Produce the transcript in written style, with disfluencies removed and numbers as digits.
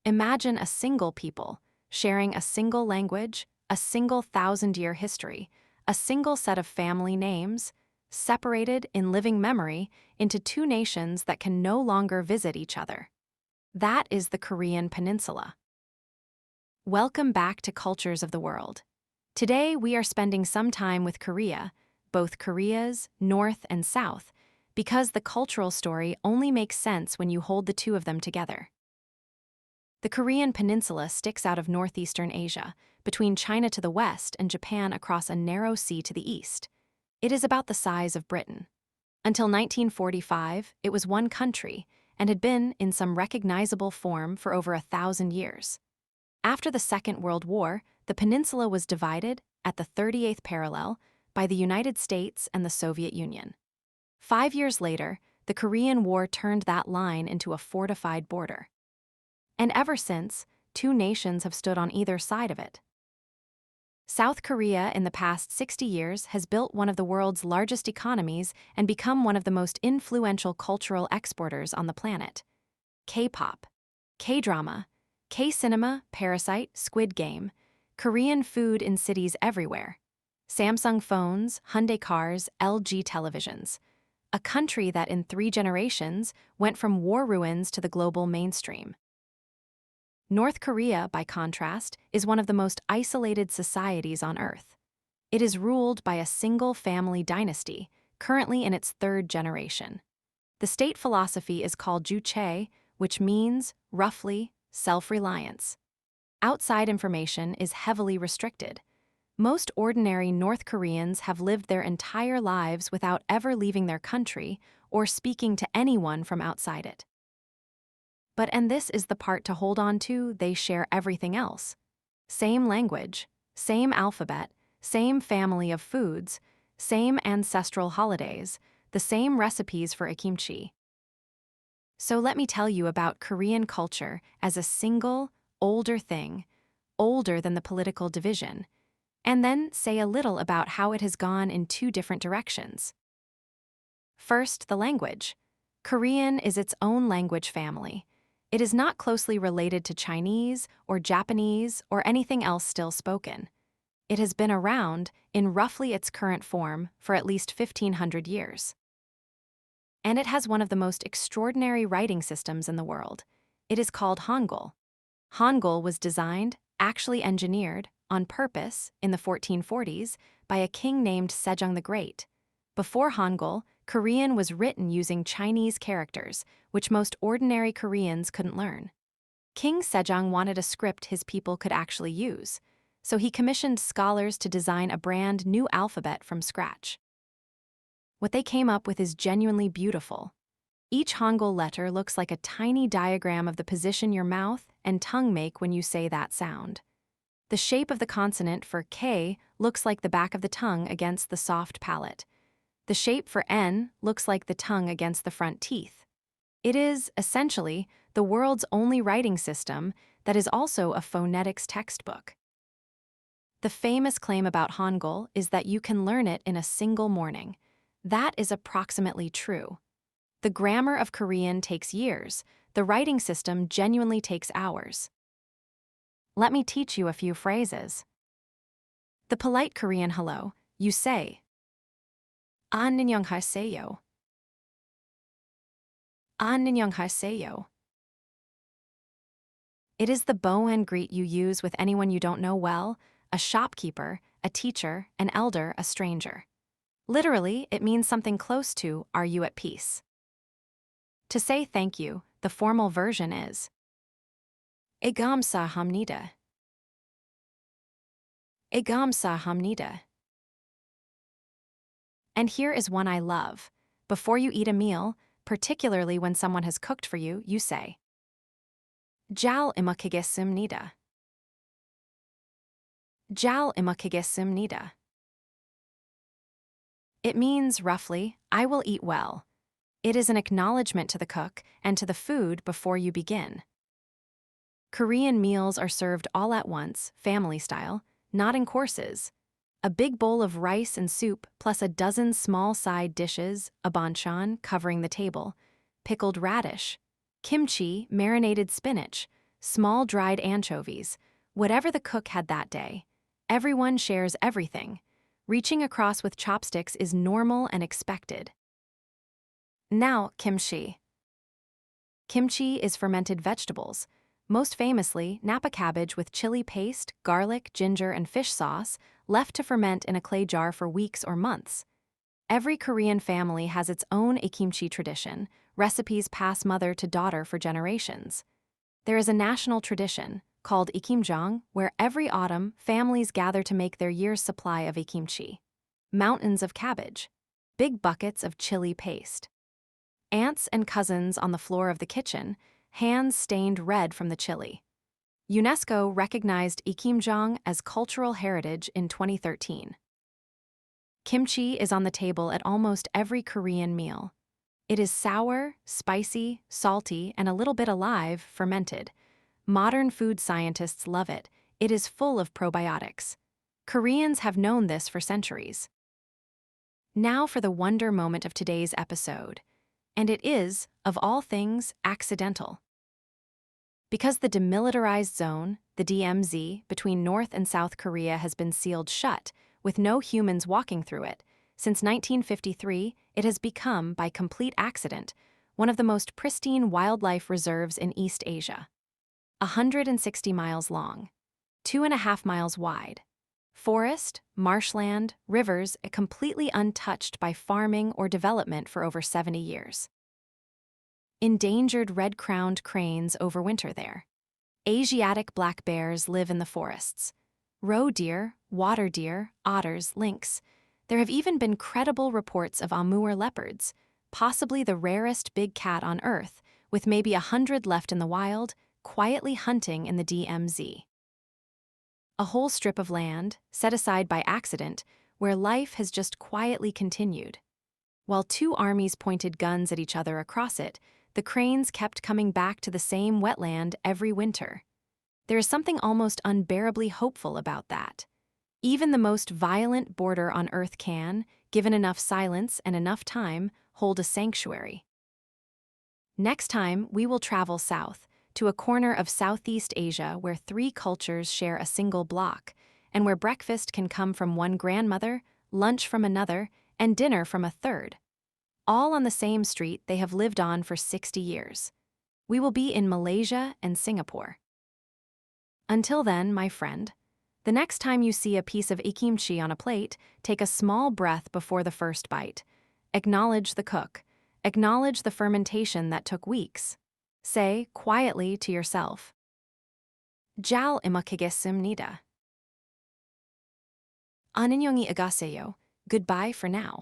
Imagine a single people, sharing a single language, a single thousand-year history, a single set of family names, separated in living memory into two nations that can no longer visit each other. That is the Korean Peninsula. Welcome back to Cultures of the World. Today we are spending some time with Korea, both Koreas, North and South, because the cultural story only makes sense when you hold the two of them together. The Korean Peninsula sticks out of northeastern Asia, between China to the west and Japan across a narrow sea to the east. It is about the size of Britain. Until 1945, it was one country and had been in some recognizable form for over 1,000 years. After the Second World War, the peninsula was divided, at the 38th parallel, by the United States and the Soviet Union. 5 years later, the Korean War turned that line into a fortified border. And ever since, two nations have stood on either side of it. South Korea in the past 60 years has built one of the world's largest economies and become one of the most influential cultural exporters on the planet. K-pop, K-drama, K-cinema, Parasite, Squid Game, Korean food in cities everywhere, Samsung phones, Hyundai cars, LG televisions. A country that in 3 generations went from war ruins to the global mainstream. North Korea, by contrast, is one of the most isolated societies on Earth. It is ruled by a single family dynasty, currently in its 3rd generation. The state philosophy is called juche, which means, roughly, self-reliance. Outside information is heavily restricted. Most ordinary North Koreans have lived their entire lives without ever leaving their country or speaking to anyone from outside it. And this is the part to hold on to, they share everything else. Same language, same alphabet, same family of foods, same ancestral holidays, the same recipes for a kimchi. So let me tell you about Korean culture as a single, older thing, older than the political division, and then say a little about how it has gone in 2 different directions. First, the language. Korean is its own language family. It is not closely related to Chinese or Japanese or anything else still spoken. It has been around, in roughly its current form, for at least 1,500 years. And it has one of the most extraordinary writing systems in the world. It is called Hangul. Hangul was designed, actually engineered, on purpose, in the 1440s, by a king named Sejong the Great. Before Hangul, Korean was written using Chinese characters, which most ordinary Koreans couldn't learn. King Sejong wanted a script his people could actually use, so he commissioned scholars to design a brand new alphabet from scratch. What they came up with is genuinely beautiful. Each Hangul letter looks like a tiny diagram of the position your mouth and tongue make when you say that sound. The shape of the consonant for K looks like the back of the tongue against the soft palate. The shape for N looks like the tongue against the front teeth. It is, essentially, the world's only writing system that is also a phonetics textbook. The famous claim about Hangul is that you can learn it in a single morning. That is approximately true. The grammar of Korean takes years. The writing system genuinely takes hours. Let me teach you a few phrases. The polite Korean hello, you say, 안녕하세요. 안녕하세요. It is the bow and greet you use with anyone you don't know well, a shopkeeper, a teacher, an elder, a stranger. Literally, it means something close to, are you at peace? To say thank you, the formal version is 감사합니다. 감사합니다. And here is one I love. Before you eat a meal, particularly when someone has cooked for you, you say, 잘 먹겠습니다. 잘 먹겠습니다. It means, roughly, I will eat well. It is an acknowledgement to the cook and to the food before you begin. Korean meals are served all at once, family style, not in courses. A big bowl of rice and soup plus a dozen small side dishes, a banchan covering the table, pickled radish, kimchi, marinated spinach, small dried anchovies, whatever the cook had that day. Everyone shares everything. Reaching across with chopsticks is normal and expected. Now, kimchi. Kimchi is fermented vegetables, most famously Napa cabbage with chili paste, garlic, ginger, and fish sauce, left to ferment in a clay jar for weeks or months. Every Korean family has its own kimchi tradition. Recipes pass mother to daughter for generations. There is a national tradition, called ikimjang, where every autumn, families gather to make their year's supply of kimchi. Mountains of cabbage. Big buckets of chili paste. Aunts and cousins on the floor of the kitchen, hands stained red from the chili. UNESCO recognized ikimjang as cultural heritage in 2013. Kimchi is on the table at almost every Korean meal. It is sour, spicy, salty, and a little bit alive, fermented. Modern food scientists love it. It is full of probiotics. Koreans have known this for centuries. Now for the wonder moment of today's episode. And it is, of all things, accidental. Because the demilitarized zone, the DMZ, between North and South Korea has been sealed shut, with no humans walking through it, since 1953, it has become, by complete accident, one of the most pristine wildlife reserves in East Asia. 160 miles long, 2.5 miles wide. Forest, marshland, rivers, completely untouched by farming or development for over 70 years. Endangered red-crowned cranes overwinter there. Asiatic black bears live in the forests. Roe deer, water deer, otters, lynx. There have even been credible reports of Amur leopards, possibly the rarest big cat on Earth, with maybe 100 left in the wild, quietly hunting in the DMZ. A whole strip of land, set aside by accident, where life has just quietly continued. While two armies pointed guns at each other across it, the cranes kept coming back to the same wetland every winter. There is something almost unbearably hopeful about that. Even the most violent border on Earth can, given enough silence and enough time, hold a sanctuary. Next time, we will travel south, to a corner of Southeast Asia where 3 cultures share a single block, and where breakfast can come from one grandmother, lunch from another, and dinner from a third. All on the same street they have lived on for 60 years. We will be in Malaysia and Singapore. Until then, my friend, the next time you see a piece of kimchi on a plate, take a small breath before the first bite. Acknowledge the cook. Acknowledge the fermentation that took weeks. Say, quietly to yourself, "Jal imakigesimnida. Aninyongi agaseyo, goodbye for now."